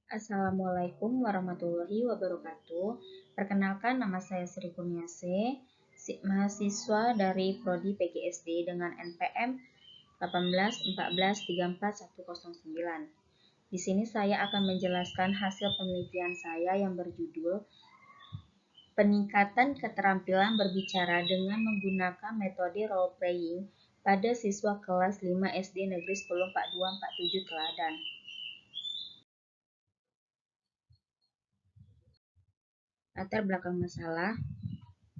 Assalamualaikum warahmatullahi wabarakatuh. Perkenalkan, nama saya Sri Kurniase, mahasiswa dari Prodi PGSD dengan NPM 181434109. Di sini saya akan menjelaskan hasil penelitian saya yang berjudul Peningkatan Keterampilan Berbicara dengan Menggunakan Metode Role Playing pada Siswa Kelas 5 SD Negeri 104247 Teladan. Latar belakang masalah.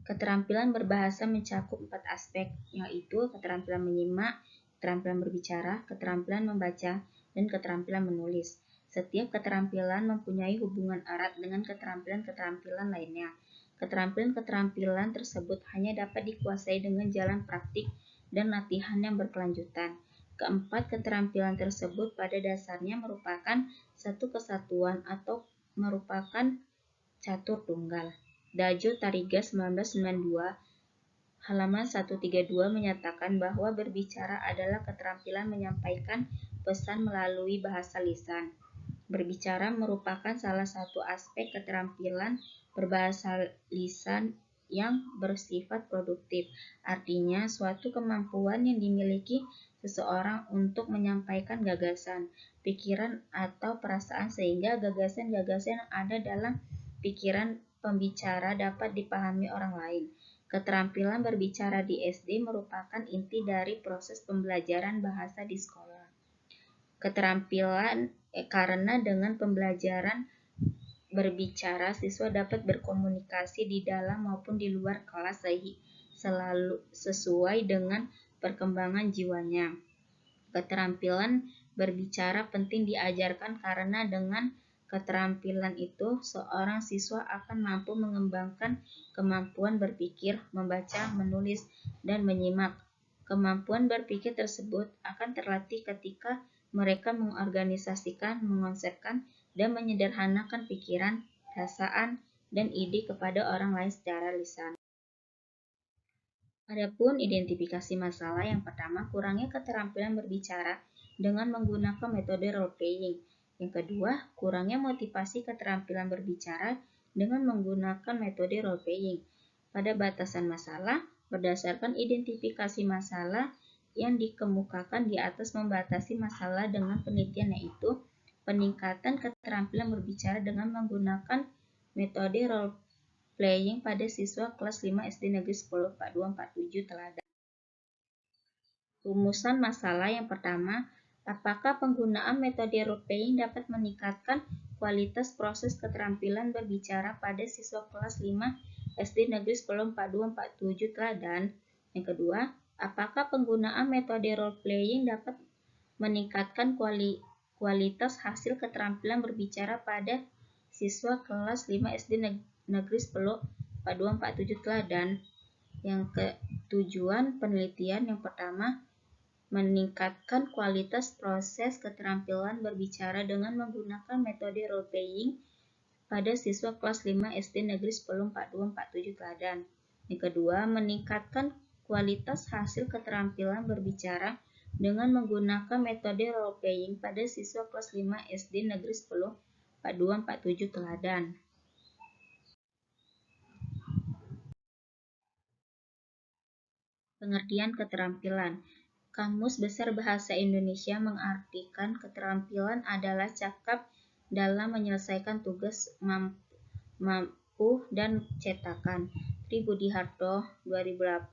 Keterampilan berbahasa mencakup 4 aspek, yaitu keterampilan menyimak, keterampilan berbicara, keterampilan membaca, dan keterampilan menulis. Setiap keterampilan mempunyai hubungan erat dengan keterampilan-keterampilan lainnya. Keterampilan-keterampilan tersebut hanya dapat dikuasai dengan jalan praktik dan latihan yang berkelanjutan. Keempat keterampilan tersebut pada dasarnya merupakan satu kesatuan atau merupakan catur tunggal. Dajo Tariga 1992 halaman 132 menyatakan bahwa berbicara adalah keterampilan menyampaikan pesan melalui bahasa lisan. Berbicara merupakan salah satu aspek keterampilan berbahasa lisan yang bersifat produktif. Artinya, suatu kemampuan yang dimiliki seseorang untuk menyampaikan gagasan, pikiran, atau perasaan sehingga gagasan-gagasan yang ada dalam pikiran pembicara dapat dipahami orang lain. Keterampilan berbicara di SD merupakan inti dari proses pembelajaran bahasa di sekolah. Karena dengan pembelajaran berbicara, siswa dapat berkomunikasi di dalam maupun di luar kelas selalu sesuai dengan perkembangan jiwanya. Keterampilan berbicara penting diajarkan karena dengan keterampilan itu, seorang siswa akan mampu mengembangkan kemampuan berpikir, membaca, menulis, dan menyimak. Kemampuan berpikir tersebut akan terlatih ketika mereka mengorganisasikan, mengonsepkan, dan menyederhanakan pikiran, perasaan, dan ide kepada orang lain secara lisan. Adapun identifikasi masalah yang pertama, kurangnya keterampilan berbicara dengan menggunakan metode role playing. Yang kedua, kurangnya motivasi keterampilan berbicara dengan menggunakan metode role playing. Pada batasan masalah, berdasarkan identifikasi masalah yang dikemukakan di atas membatasi masalah dengan penelitian yaitu peningkatan keterampilan berbicara dengan menggunakan metode role playing pada siswa kelas 5 SD Negeri 104247 Teladan. Rumusan masalah yang pertama, apakah penggunaan metode role playing dapat meningkatkan kualitas proses keterampilan berbicara pada siswa kelas 5 SD Negeri 104247 Teladan? Yang kedua, apakah penggunaan metode role playing dapat meningkatkan kualitas hasil keterampilan berbicara pada siswa kelas 5 SD Negeri 104247 Teladan? Yang tujuan penelitian yang pertama, meningkatkan kualitas proses keterampilan berbicara dengan menggunakan metode role playing pada siswa kelas 5 SD Negeri 104247 Teladan. Yang kedua, meningkatkan kualitas hasil keterampilan berbicara dengan menggunakan metode role playing pada siswa kelas 5 SD Negeri 104247 Teladan. Pengertian keterampilan. Kamus Besar Bahasa Indonesia mengartikan keterampilan adalah cakap dalam menyelesaikan tugas mampu dan cetakan. Tri Budi Harto 2008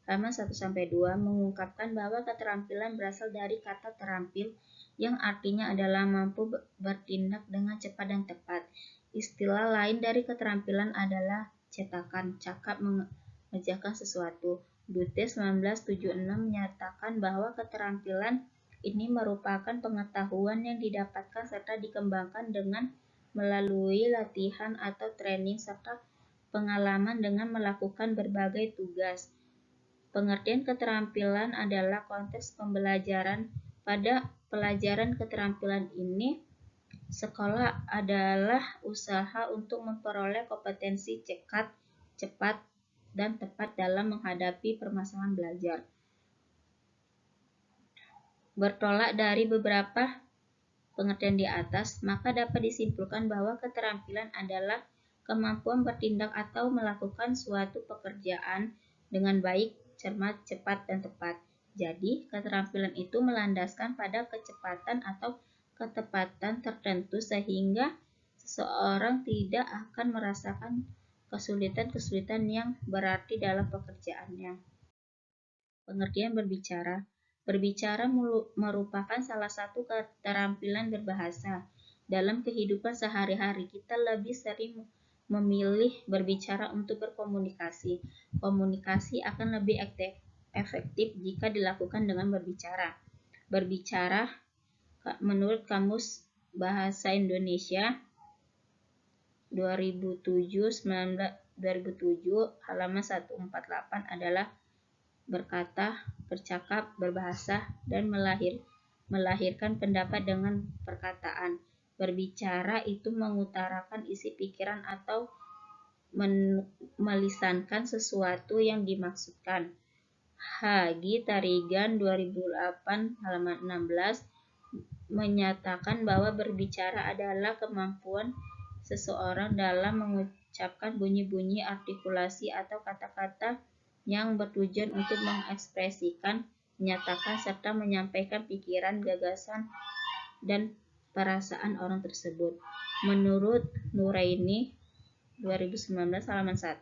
halaman 1-2 mengungkapkan bahwa keterampilan berasal dari kata terampil yang artinya adalah mampu bertindak dengan cepat dan tepat. Istilah lain dari keterampilan adalah cetakan, cakap mengerjakan sesuatu. Dute 1976 menyatakan bahwa keterampilan ini merupakan pengetahuan yang didapatkan serta dikembangkan dengan melalui latihan atau training serta pengalaman dengan melakukan berbagai tugas. Pengertian keterampilan adalah konteks pembelajaran. Pada pelajaran keterampilan ini, sekolah adalah usaha untuk memperoleh kompetensi cepat, dan tepat dalam menghadapi permasalahan belajar. Bertolak dari beberapa pengertian di atas, maka dapat disimpulkan bahwa keterampilan adalah kemampuan bertindak atau melakukan suatu pekerjaan dengan baik, cermat, cepat, dan tepat. Jadi, keterampilan itu melandaskan pada kecepatan atau ketepatan tertentu sehingga seseorang tidak akan merasakan kesulitan-kesulitan yang berarti dalam pekerjaannya. Pengertian berbicara. Berbicara merupakan salah satu keterampilan berbahasa. Dalam kehidupan sehari-hari, kita lebih sering memilih berbicara untuk berkomunikasi. Komunikasi akan lebih efektif jika dilakukan dengan berbicara. Berbicara, menurut Kamus Bahasa Indonesia 2007 halaman 148 adalah berkata, bercakap, berbahasa, dan melahirkan pendapat dengan perkataan. Berbicara itu mengutarakan isi pikiran atau melisankan sesuatu yang dimaksudkan. Hagi Tarigan 2008 halaman 16 menyatakan bahwa berbicara adalah kemampuan seseorang dalam mengucapkan bunyi-bunyi, artikulasi, atau kata-kata yang bertujuan untuk mengekspresikan, menyatakan, serta menyampaikan pikiran, gagasan, dan perasaan orang tersebut. Menurut Nuraini 2019 halaman 1,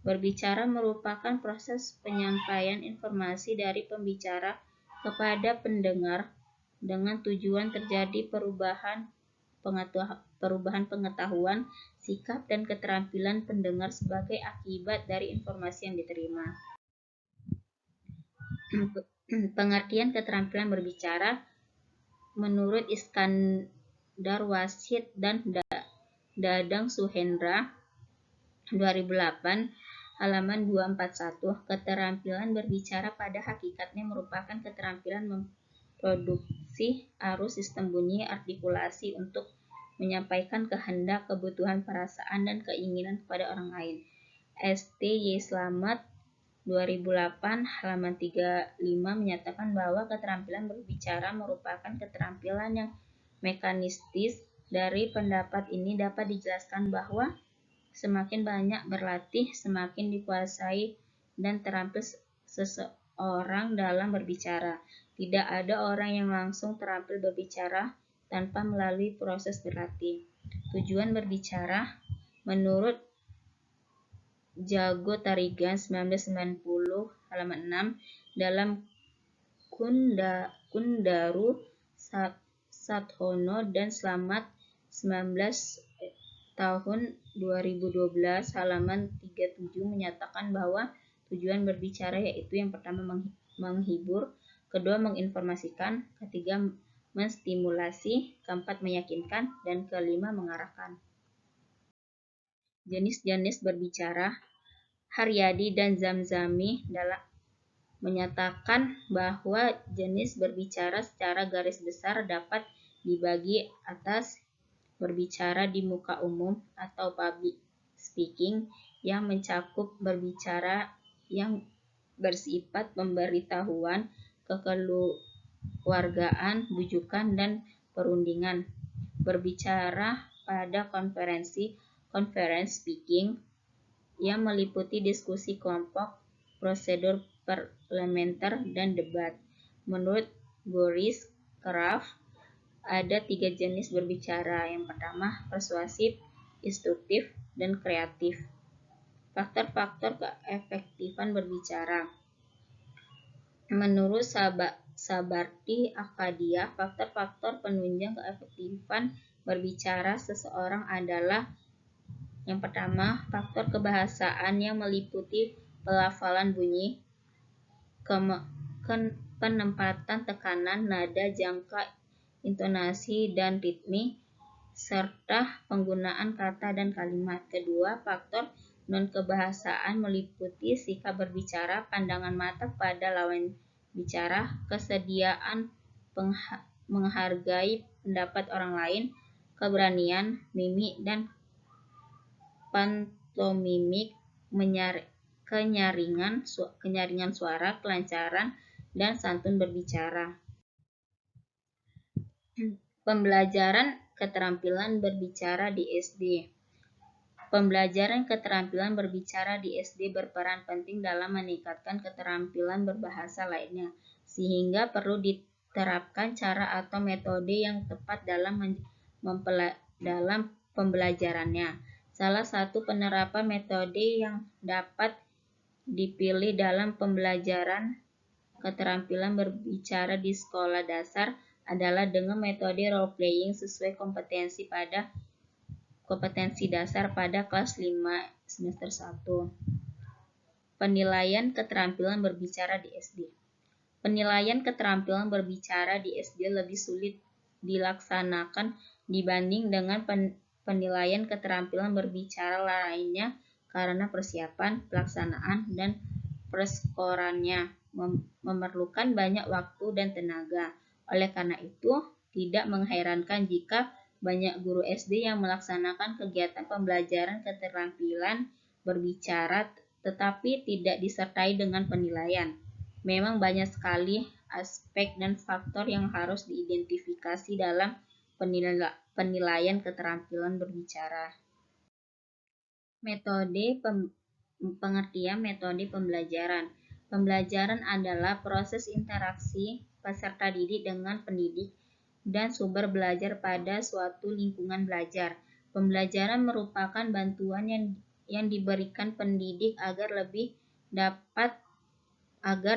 berbicara merupakan proses penyampaian informasi dari pembicara kepada pendengar dengan tujuan terjadi perubahan pengetahuan, sikap, dan keterampilan pendengar sebagai akibat dari informasi yang diterima. Pengertian keterampilan berbicara menurut Iskandar Wasid dan Dadang Suhendra 2008 halaman 241, keterampilan berbicara pada hakikatnya merupakan keterampilan memproduksi arus sistem bunyi artikulasi untuk menyampaikan kehendak, kebutuhan, perasaan, dan keinginan kepada orang lain. St.Y. Slamet 2008 halaman 35 menyatakan bahwa keterampilan berbicara merupakan keterampilan yang mekanistis. Dari pendapat ini dapat dijelaskan bahwa semakin banyak berlatih, semakin dikuasai dan terampil seseorang dalam berbicara. Tidak ada orang yang langsung terampil berbicara tanpa melalui proses berlatih. Tujuan berbicara menurut Jago Tarigan 1990 halaman 6 dalam Kundaru Sathono dan Slamet 19 tahun 2012 halaman 37 menyatakan bahwa tujuan berbicara yaitu yang pertama menghibur, kedua menginformasikan, ketiga menstimulasi, keempat meyakinkan, dan kelima mengarahkan. Jenis-jenis berbicara. Haryadi dan Zamzami menyatakan bahwa jenis berbicara secara garis besar dapat dibagi atas berbicara di muka umum atau public speaking yang mencakup berbicara yang bersifat pemberitahuan, kekeluargaan, bujukan, dan perundingan. Berbicara pada konferensi, conference speaking, yang meliputi diskusi kelompok, prosedur parlementer, dan debat. Menurut Boris Karloff, ada 3 jenis berbicara. Yang pertama, persuasif, instruktif, dan kreatif. Faktor-faktor keefektifan berbicara. Menurut Sabarti Akadia, faktor-faktor penunjang keefektifan berbicara seseorang adalah yang pertama, faktor kebahasaan yang meliputi pelafalan bunyi, penempatan tekanan, nada, jangka, intonasi, dan ritme, serta penggunaan kata dan kalimat. Kedua, faktor non-kebahasaan meliputi sikap berbicara, pandangan mata pada lawan bicara, kesediaan menghargai pendapat orang lain, keberanian, mimik, dan pantomimik, kenyaringan suara, kelancaran, dan santun berbicara. Pembelajaran keterampilan berbicara di SD. Pembelajaran keterampilan berbicara di SD berperan penting dalam meningkatkan keterampilan berbahasa lainnya, sehingga perlu diterapkan cara atau metode yang tepat dalam pembelajarannya. Salah satu penerapan metode yang dapat dipilih dalam pembelajaran keterampilan berbicara di sekolah dasar adalah dengan metode role playing sesuai kompetensi dasar pada kelas 5 semester 1. Penilaian keterampilan berbicara di SD. Penilaian keterampilan berbicara di SD lebih sulit dilaksanakan dibanding dengan penilaian keterampilan berbicara lainnya karena persiapan, pelaksanaan, dan perskorannya memerlukan banyak waktu dan tenaga. Oleh karena itu, tidak mengherankan jika banyak guru SD yang melaksanakan kegiatan pembelajaran keterampilan berbicara tetapi tidak disertai dengan penilaian. Memang banyak sekali aspek dan faktor yang harus diidentifikasi dalam penilaian keterampilan berbicara. Pengertian metode pembelajaran. Pembelajaran adalah proses interaksi peserta didik dengan pendidik dan sumber belajar pada suatu lingkungan belajar. Pembelajaran merupakan bantuan yang diberikan pendidik agar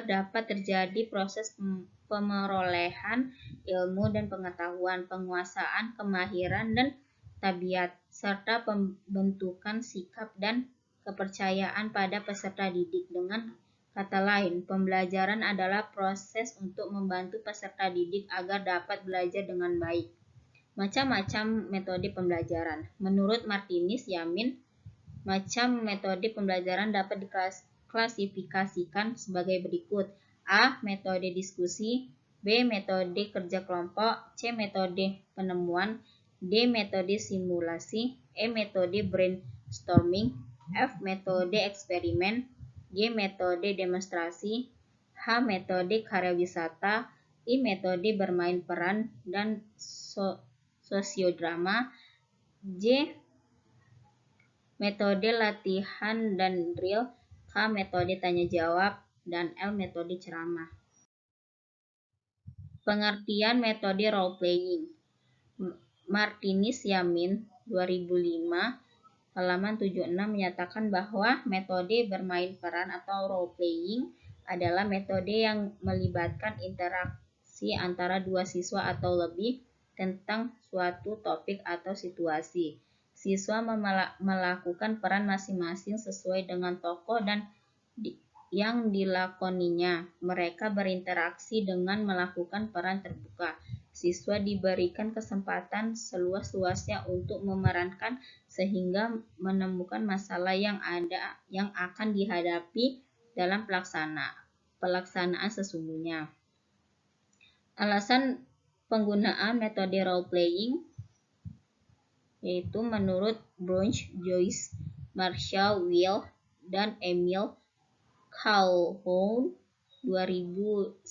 dapat terjadi proses pemerolehan ilmu dan pengetahuan, penguasaan kemahiran dan tabiat, serta pembentukan sikap dan kepercayaan pada peserta didik. Dengan kata lain, pembelajaran adalah proses untuk membantu peserta didik agar dapat belajar dengan baik. Macam-macam metode pembelajaran. Menurut Martinus Yamin, macam metode pembelajaran dapat diklasifikasikan sebagai berikut. A. Metode diskusi. B. Metode kerja kelompok. C. Metode penemuan. D. Metode simulasi. E. Metode brainstorming. F. Metode eksperimen. G. Metode demonstrasi. H. Metode karya wisata. I. Metode bermain peran dan sosiodrama. J. Metode latihan dan drill. K. Metode tanya jawab. Dan L. Metode ceramah. Pengertian metode role playing. Martinus Yamin 2005 halaman 76 menyatakan bahwa metode bermain peran atau role playing adalah metode yang melibatkan interaksi antara dua siswa atau lebih tentang suatu topik atau situasi. Siswa melakukan peran masing-masing sesuai dengan tokoh dan yang dilakoninya. Mereka berinteraksi dengan melakukan peran terbuka. Siswa diberikan kesempatan seluas-luasnya untuk memerankan sehingga menemukan masalah yang akan dihadapi dalam pelaksanaan sesungguhnya. Alasan penggunaan metode role playing yaitu menurut Bruce, Joyce, Marshall, Will, dan Emil Calhoun 2009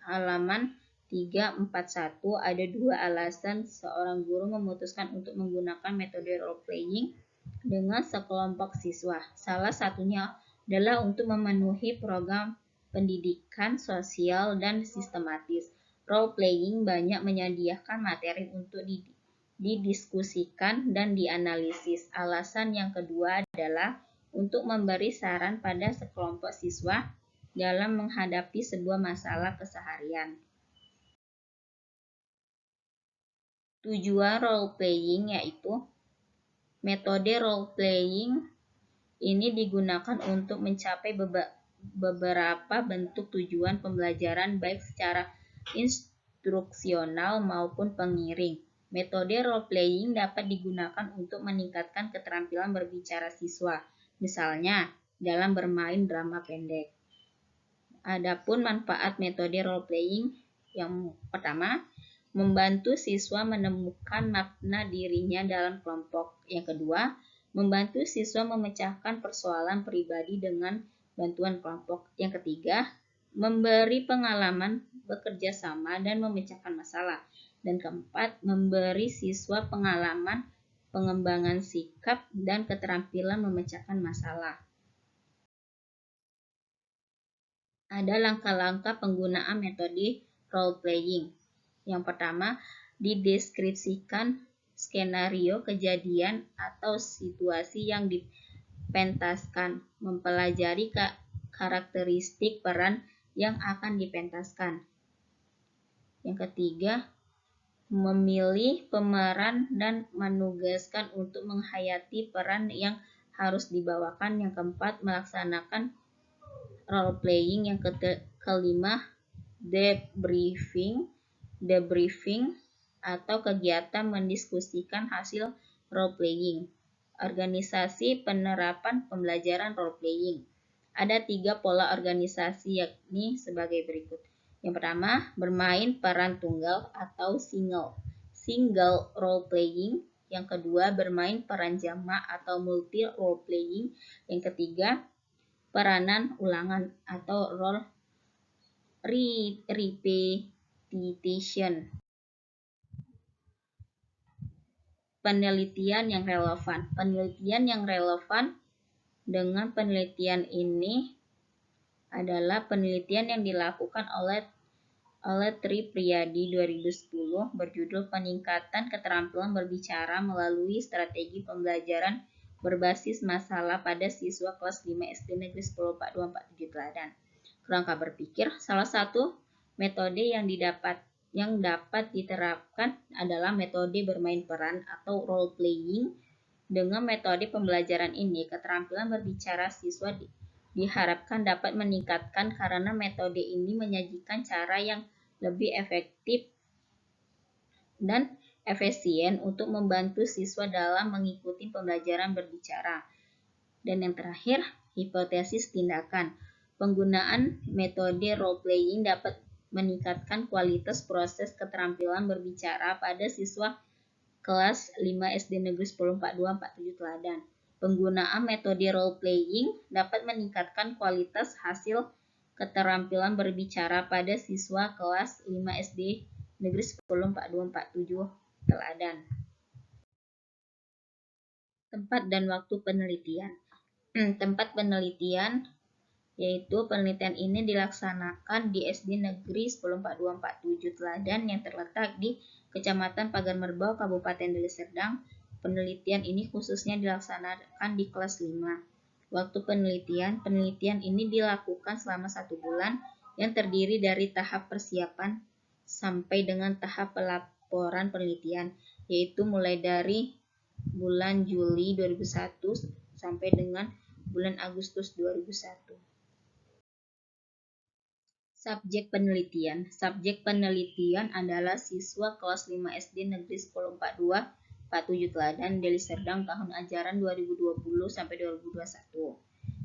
halaman 341 ada dua alasan seorang guru memutuskan untuk menggunakan metode role playing dengan sekelompok siswa. Salah satunya adalah untuk memenuhi program pendidikan sosial dan sistematis. Role playing banyak menyediakan materi untuk didiskusikan dan dianalisis. Alasan yang kedua adalah untuk memberi saran pada sekelompok siswa dalam menghadapi sebuah masalah keseharian. Tujuan role playing yaitu metode role playing ini digunakan untuk mencapai beberapa bentuk tujuan pembelajaran baik secara instruksional maupun pengiring. Metode role playing dapat digunakan untuk meningkatkan keterampilan berbicara siswa, misalnya dalam bermain drama pendek. Adapun manfaat metode role playing yang pertama, membantu siswa menemukan makna dirinya dalam kelompok. Yang kedua, membantu siswa memecahkan persoalan pribadi dengan bantuan kelompok. Yang ketiga, memberi pengalaman bekerja sama dan memecahkan masalah. Dan keempat, memberi siswa pengalaman pengembangan sikap dan keterampilan memecahkan masalah. Ada langkah-langkah penggunaan metode role playing. Yang pertama, dideskripsikan skenario kejadian atau situasi yang dipentaskan, mempelajari karakteristik peran yang akan dipentaskan. Yang ketiga, memilih pemeran dan menugaskan untuk menghayati peran yang harus dibawakan. Yang keempat, melaksanakan role playing. Yang kelima, debriefing atau kegiatan mendiskusikan hasil role playing. Organisasi penerapan pembelajaran role playing. Ada 3 pola organisasi, yakni sebagai berikut. Yang pertama, bermain peran tunggal atau single role playing. Yang kedua, bermain peran jamak atau multi role playing. Yang ketiga, peranan ulangan atau role repetition. Penelitian yang relevan. Penelitian yang relevan dengan penelitian ini adalah penelitian yang dilakukan oleh Tri Priyadi 2010 berjudul Peningkatan Keterampilan Berbicara Melalui Strategi Pembelajaran Berbasis Masalah pada Siswa Kelas 5 SD Negeri 10 4247 Teladan. Kerangka berpikir, salah satu metode yang dapat diterapkan adalah metode bermain peran atau role playing. Dengan metode pembelajaran ini, keterampilan berbicara siswa diharapkan dapat meningkatkan karena metode ini menyajikan cara yang lebih efektif dan efisien untuk membantu siswa dalam mengikuti pembelajaran berbicara. Dan yang terakhir, hipotesis tindakan. Penggunaan metode role playing dapat meningkatkan kualitas proses keterampilan berbicara pada siswa kelas 5 SD Negeri 10 4247 Teladan. Penggunaan metode role playing dapat meningkatkan kualitas hasil keterampilan berbicara pada siswa kelas 5 SD Negeri 10 4247 Teladan. Tempat dan waktu penelitian. Tempat penelitian yaitu penelitian ini dilaksanakan di SD Negeri 10 4247 Teladan yang terletak di Kecamatan Pagar Merbau, Kabupaten Deli Serdang. Penelitian ini khususnya dilaksanakan di kelas 5. Waktu penelitian ini dilakukan selama 1 bulan yang terdiri dari tahap persiapan sampai dengan tahap pelaporan penelitian, yaitu mulai dari bulan Juli 2001 sampai dengan bulan Agustus 2001. Subjek penelitian. Subjek penelitian adalah siswa kelas 5 SD Negeri 104247 Teladan Deli Serdang tahun ajaran 2020 sampai 2021.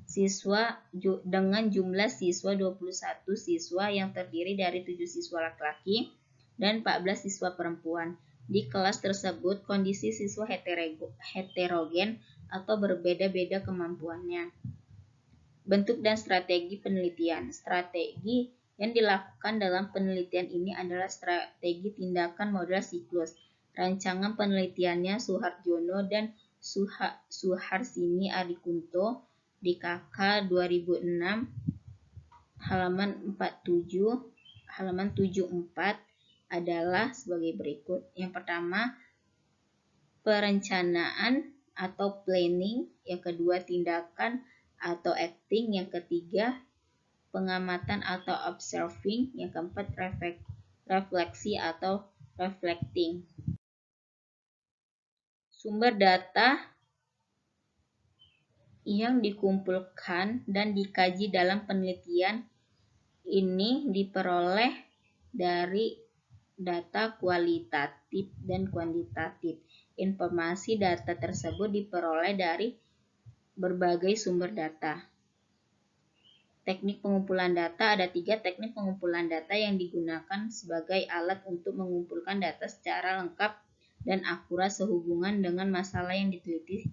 Siswa dengan jumlah siswa 21 siswa yang terdiri dari 7 siswa laki-laki dan 14 siswa perempuan. Di kelas tersebut kondisi siswa heterogen atau berbeda-beda kemampuannya. Bentuk dan strategi penelitian. Strategi yang dilakukan dalam penelitian ini adalah strategi tindakan model siklus. Rancangan penelitiannya Suharjono dan Suharsini Adikunto di KK 2006 halaman 74 adalah sebagai berikut. Yang pertama, perencanaan atau planning. Yang kedua, tindakan atau acting. Yang ketiga, pengamatan atau observing. Yang keempat, refleksi atau reflecting. Sumber data yang dikumpulkan dan dikaji dalam penelitian ini diperoleh dari data kualitatif dan kuantitatif. Informasi data tersebut diperoleh dari berbagai sumber data. Teknik pengumpulan data. Ada 3 teknik pengumpulan data yang digunakan sebagai alat untuk mengumpulkan data secara lengkap dan akurat sehubungan dengan masalah yang diteliti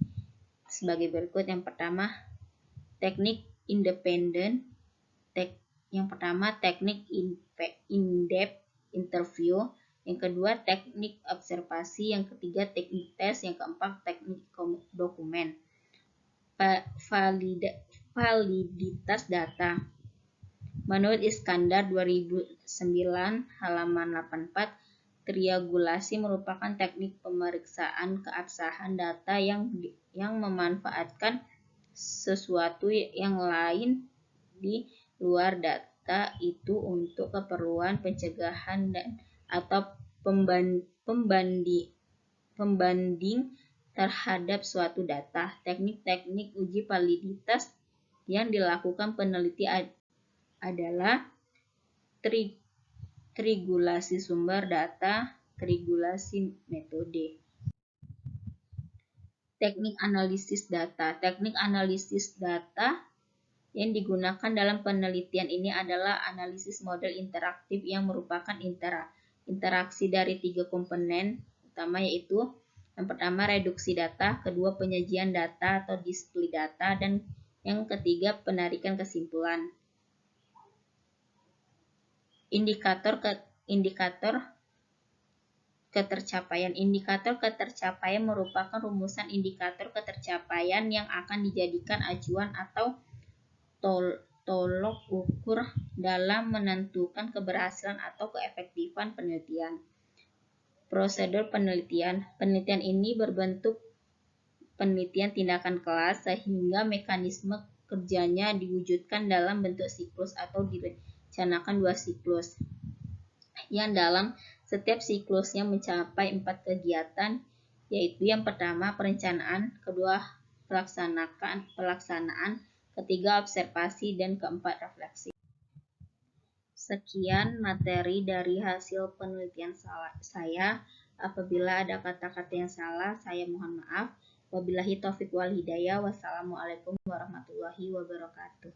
sebagai berikut. Yang pertama, teknik independen. Yang pertama, teknik in-depth interview. yang kedua teknik observasi, yang ketiga teknik tes, yang keempat teknik dokumen. Validitas data. Menurut Iskandar 2009 halaman 84, triangulasi merupakan teknik pemeriksaan keabsahan data yang memanfaatkan sesuatu yang lain di luar data itu untuk keperluan pencegahan dan atau pembanding terhadap suatu data. Teknik-teknik uji validitas yang dilakukan peneliti adalah triangulasi sumber data, triangulasi metode. Teknik analisis data. Teknik analisis data yang digunakan dalam penelitian ini adalah analisis model interaktif yang merupakan interaksi dari 3 komponen utama, yaitu yang pertama reduksi data, kedua penyajian data atau display data, dan yang ketiga penarikan kesimpulan. Indikator ketercapaian. Indikator ketercapaian merupakan rumusan indikator ketercapaian yang akan dijadikan acuan atau tolok ukur dalam menentukan keberhasilan atau keefektifan penelitian. Prosedur penelitian. Penelitian ini berbentuk penelitian tindakan kelas sehingga mekanisme kerjanya diwujudkan dalam bentuk siklus atau direncanakan 2 siklus. Yang dalam setiap siklusnya mencapai 4 kegiatan, yaitu yang pertama perencanaan, kedua pelaksanaan, ketiga observasi, dan keempat refleksi. Sekian materi dari hasil penelitian saya. Apabila ada kata-kata yang salah, saya mohon maaf. Wabillahi taufiq wal hidayah. Wassalamualaikum warahmatullahi wabarakatuh.